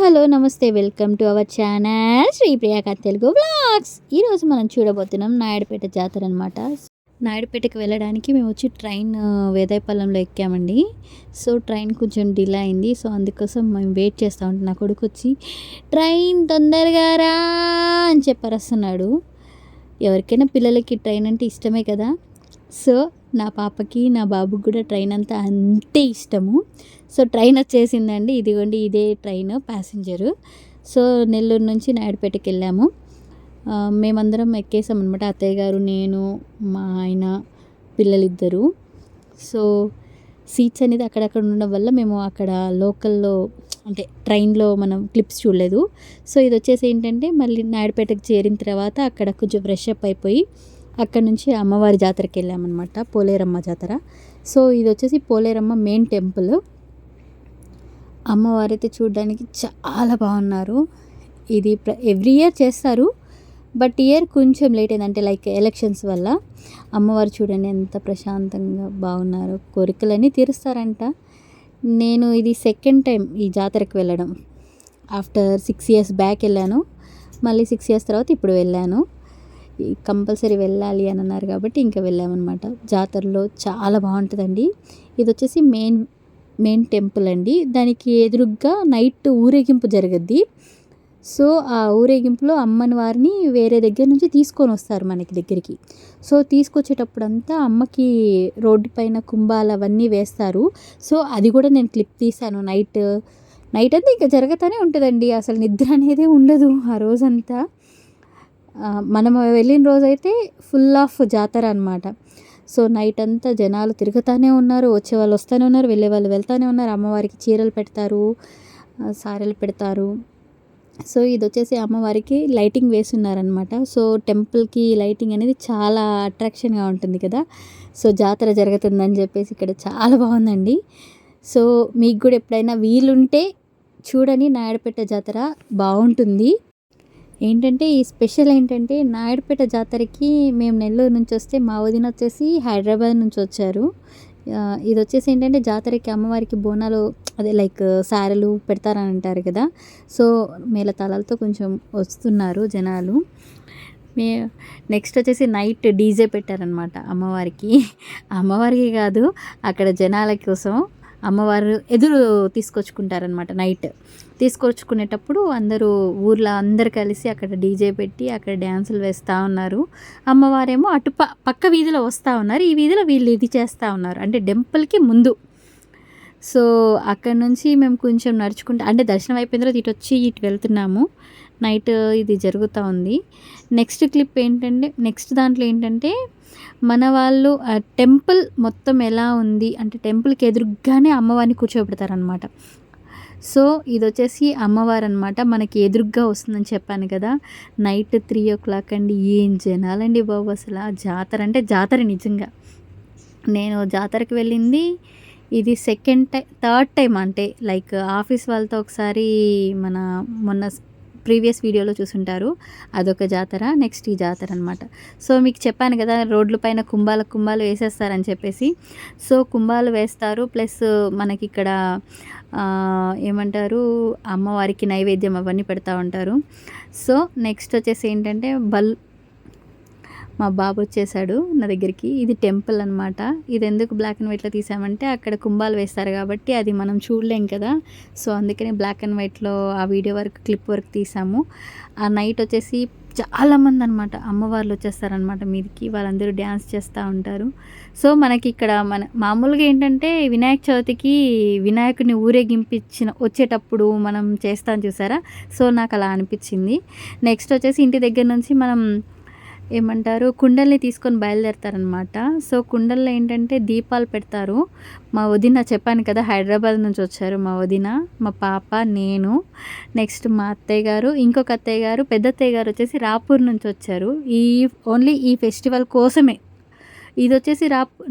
Hello నమస్తే welcome to our channel Sri Priyaka Telugu vlogs. ఈరోజు మనం చూడబోతున్నాం నాయుడుపేట జాతర అనమాట. నాయుడుపేటకి వెళ్ళడానికి మేము వచ్చి ట్రైన్ వేదాయపాలెంలో ఎక్కామండి. సో ట్రైన్ కొంచెం డిలే అయింది. సో అందుకోసం మేము వెయిట్ చేస్తూ ఉంటాం. నా కొడుకు వచ్చి ట్రైన్ తొందరగా రా అని చెప్పరస్తున్నాడు. ఎవరికైనా పిల్లలకి ట్రైన్ అంటే ఇష్టమే కదా. సో నా పాపకి నా బాబుకి కూడా ట్రైన్ అంతా అంతే ఇష్టము. సో ట్రైన్ వచ్చేసిందండి. ఇదిగోండి ఇదే ట్రైన్ ప్యాసింజరు. సో నెల్లూరు నుంచి నాయుడుపేటకి వెళ్ళాము. మేమందరం ఎక్కేసాం అనమాట. అత్తయ్య గారు, నేను, మా ఆయన, పిల్లలిద్దరు. సో సీట్స్ అనేది అక్కడక్కడ ఉండడం వల్ల మేము అక్కడ లోకల్లో అంటే ట్రైన్లో మనం క్లిప్స్ చూడలేదు. సో ఇది వచ్చేసి ఏంటంటే మళ్ళీ నాయుడుపేటకి చేరిన తర్వాత అక్కడ కొంచెం ఫ్రెష్ అప్ అయిపోయి అక్కడ నుంచి అమ్మవారి జాతరకి వెళ్ళామన్నమాట. పోలేరమ్మ జాతర. సో ఇది వచ్చేసి పోలేరమ్మ మెయిన్ టెంపుల్. అమ్మవారు అయితే చూడడానికి చాలా బాగున్నారు. ఇది ఎవ్రీ ఇయర్ చేస్తారు, బట్ ఇయర్ కొంచెం లేట్ అయింది. అంటే లైక్ ఎలక్షన్స్ వల్ల. అమ్మవారు చూడండి ఎంత ప్రశాంతంగా బాగున్నారు. కోరికలన్నీ తీరుస్తారంట. నేను ఇది సెకండ్ టైం ఈ జాతరకి వెళ్ళడం. ఆఫ్టర్ 6 years బ్యాక్ వెళ్ళాను. మళ్ళీ 6 years తర్వాత ఇప్పుడు వెళ్ళాను. కంపల్సరీ వెళ్ళాలి అని అన్నారు కాబట్టి ఇంకా వెళ్ళామన్నమాట. జాతరలో చాలా బాగుంటుందండి. ఇది వచ్చేసి మెయిన్ టెంపుల్ అండి. దానికి ఎదురుగ్గా నైట్ ఊరేగింపు జరగద్ది. సో ఆ ఊరేగింపులో అమ్మని వారిని వేరే దగ్గర నుంచి తీసుకొని వస్తారు మనకి దగ్గరికి. సో తీసుకొచ్చేటప్పుడంతా అమ్మకి రోడ్డు పైన కుంభాలు అవన్నీ వేస్తారు. సో అది కూడా నేను క్లిప్ తీశాను. నైట్ అంతా ఇంకా జరుగుతూనే ఉంటుందండి. అసలు నిద్ర అనేది ఉండదు ఆ రోజంతా. మనం వెళ్ళిన రోజైతే ఫుల్ ఆఫ్ జాతర అనమాట. సో నైట్ అంతా జనాలు తిరుగుతూనే ఉన్నారు. వచ్చేవాళ్ళు వస్తూనే ఉన్నారు, వెళ్ళే వాళ్ళు వెళ్తూనే ఉన్నారు. అమ్మవారికి చీరలు పెడతారు, సారెలు పెడతారు. సో ఇది వచ్చేసి అమ్మవారికి లైటింగ్ వేస్తున్నారనమాట. సో టెంపుల్కి లైటింగ్ అనేది చాలా అట్రాక్షన్గా ఉంటుంది కదా. సో జాతర జరుగుతుందని చెప్పేసి ఇక్కడ చాలా బాగుందండి. సో మీకు కూడా ఎప్పుడైనా వీలుంటే చూడని, నాయుడుపేట జాతర బాగుంటుంది. ఏంటంటే ఈ స్పెషల్ ఏంటంటే నాయుడుపేట జాతరకి మేము నెల్లూరు నుంచి వస్తే మా వదిన వచ్చేసి హైదరాబాద్ నుంచి వచ్చారు. ఇది వచ్చేసి ఏంటంటే జాతరకి అమ్మవారికి బోనాలు అదే లైక్ సారెలు పెడతారని అంటారు కదా. సో మేళతాళాలతో కొంచెం వస్తున్నారు జనాలు. నెక్స్ట్ వచ్చేసి నైట్ డీజే పెట్టారనమాట అమ్మవారికి కాదు, అక్కడ జనాల కోసం అమ్మవారు ఎదురు తీసుకొచ్చుకుంటారనమాట. నైట్ తీసుకొచ్చుకునేటప్పుడు అందరూ ఊర్లో అందరు కలిసి అక్కడ డీజే పెట్టి అక్కడ డ్యాన్సులు వేస్తూ ఉన్నారు. అమ్మవారేమో అటు పక్క వీధిలో వస్తూ ఉన్నారు. ఈ వీధిలో వీళ్ళు ఇది చేస్తూ ఉన్నారు, అంటే టెంపుల్కి ముందు. సో అక్కడ నుంచి మేము కొంచెం నడుచుకుంటూ అంటే దర్శనం అయిపోయిన తర్వాత ఇటు వెళ్తున్నాము. నైట్ ఇది జరుగుతూ ఉంది. నెక్స్ట్ క్లిప్ ఏంటంటే దాంట్లో ఏంటంటే మన వాళ్ళు టెంపుల్ మొత్తం ఎలా ఉంది అంటే టెంపుల్కి ఎదురుగానే అమ్మవారిని కూర్చోబెడతారనమాట. సో ఇది వచ్చేసి అమ్మవారు అనమాట. మనకి ఎదురుగ్గా వస్తుందని చెప్పాను కదా. నైట్ 3 o'clock అండి. ఏం జనాలండి బాబు. అసలు జాతర అంటే జాతర నిజంగా. నేను జాతరకి వెళ్ళింది ఇది థర్డ్ టైం. అంటే లైక్ ఆఫీస్ వాళ్ళతో ఒకసారి మొన్న ప్రీవియస్ వీడియోలో చూసుంటారు, అదొక జాతర. నెక్స్ట్ ఈ జాతర అనమాట. సో మీకు చెప్పాను కదా రోడ్ల పైన కుంభాలు వేసేస్తారని చెప్పేసి. సో కుంభాలు వేస్తారు, ప్లస్ మనకి ఇక్కడ ఏమంటారు అమ్మవారికి నైవేద్యం అవన్నీ పెడతా ఉంటారు. సో నెక్స్ట్ వచ్చేసి ఏంటంటే మా బాబు వచ్చేసాడు నా దగ్గరికి. ఇది టెంపుల్ అనమాట. ఇది ఎందుకు బ్లాక్ అండ్ వైట్లో తీసామంటే అక్కడ కుంభాలు వేస్తారు కాబట్టి అది మనం చూడలేం కదా. సో అందుకని బ్లాక్ అండ్ వైట్లో ఆ వీడియో వరకు క్లిప్ వరకు తీసాము. ఆ నైట్ వచ్చేసి చాలామంది అనమాట అమ్మవార్లు వచ్చేస్తారనమాట మీదికి. వాళ్ళందరూ డ్యాన్స్ చేస్తూ ఉంటారు. సో మనకి ఇక్కడ మామూలుగా ఏంటంటే వినాయక చవితికి వినాయకుడిని వచ్చేటప్పుడు మనం చేస్తాం చూసారా. సో నాకు అలా అనిపించింది. నెక్స్ట్ వచ్చేసి ఇంటి దగ్గర నుంచి మనం ఏమంటారు కుండల్ని తీసుకొని బయలుదేరతారనమాట. సో కుండల్లో ఏంటంటే దీపాలు పెడతారు. మా వదిన చెప్పాను కదా హైదరాబాద్ నుంచి వచ్చారు. మా వదిన, మా పాప, నేను, నెక్స్ట్ మా అత్తయ్య గారు, ఇంకొక అత్తయ్య గారు, పెద్ద అత్తయ్య గారు వచ్చేసి రాపూర్ నుంచి వచ్చారు. ఓన్లీ ఈ ఫెస్టివల్ కోసమే ఇది వచ్చేసి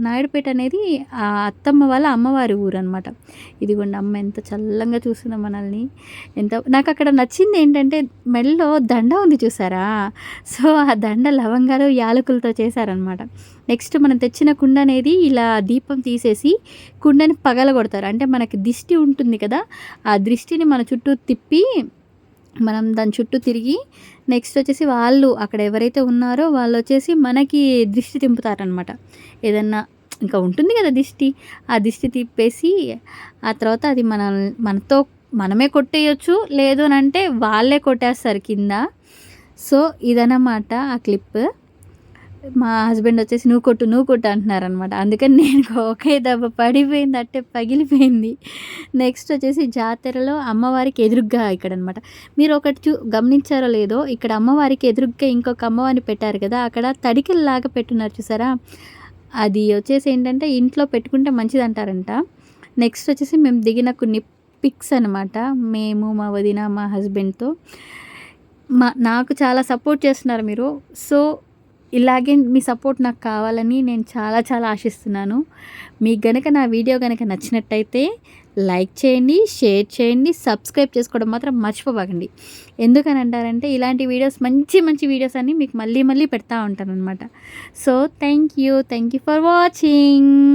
నాయుడుపేట అనేది ఆ అత్తమ్మ వాళ్ళ అమ్మవారి ఊరు అనమాట. ఇదిగోండి అమ్మ ఎంత చల్లంగా చూస్తుందో మనల్ని. నాకు అక్కడ నచ్చింది ఏంటంటే మెడలో దండ ఉంది చూసారా. సో ఆ దండ లవంగాలు యాలకులతో చేశారనమాట. నెక్స్ట్ మనం తెచ్చిన కుండ అనేది ఇలా దీపం తీసేసి కుండని పగలగొడతారు. అంటే మనకి దిష్టి ఉంటుంది కదా, ఆ దృష్టిని మన చుట్టూ తిప్పి మనం దాని చుట్టూ తిరిగి నెక్స్ట్ వచ్చేసి వాళ్ళు అక్కడ ఎవరైతే ఉన్నారో వాళ్ళు వచ్చేసి మనకి దిష్టి తింపుతారనమాట. ఏదన్నా ఇంకా ఉంటుంది కదా దిష్టి, ఆ దిష్టి తిప్పేసి ఆ తర్వాత అది మనతో మనమే కొట్టేయచ్చు, లేదు అని అంటే వాళ్ళే కొట్టేస్తారు కింద. సో ఇదన్నమాట ఆ క్లిప్. మా హస్బెండ్ వచ్చేసి నువ్వు కొట్టు అంటున్నారనమాట. అందుకని నేను ఒకే దెబ్బ పడిపోయింది, అట్టే పగిలిపోయింది. నెక్స్ట్ వచ్చేసి జాతరలో అమ్మవారికి ఎదురుగ్గా ఇక్కడ అనమాట. మీరు ఒకటి గమనించారో లేదో, ఇక్కడ అమ్మవారికి ఎదురుగ్గా ఇంకొక అమ్మవారిని పెట్టారు కదా, అక్కడ తడికల్లాగా పెట్టున్నారు చూసారా. అది వచ్చేసి ఏంటంటే ఇంట్లో పెట్టుకుంటే మంచిది అంటారంట. నెక్స్ట్ వచ్చేసి మేము దిగిన కొన్ని పిక్స్ అనమాట. మేము, మా వదిన, మా హస్బెండ్తో. నాకు చాలా సపోర్ట్ చేస్తున్నారు మీరు. సో ఇలాగే మీ సపోర్ట్ నాకు కావాలని నేను చాలా చాలా ఆశిస్తున్నాను. మీకు గనక నా వీడియో గనక నచ్చినట్టయితే లైక్ చేయండి, షేర్ చేయండి, సబ్స్క్రైబ్ చేసుకోవడం మాత్రం మర్చిపోకండి. ఎందుకని అంటారంటే ఇలాంటి వీడియోస్ మంచి మంచి వీడియోస్ అన్నీ మీకు మళ్ళీ మళ్ళీ పెడతా ఉంటాను అనమాట. So thank you for watching.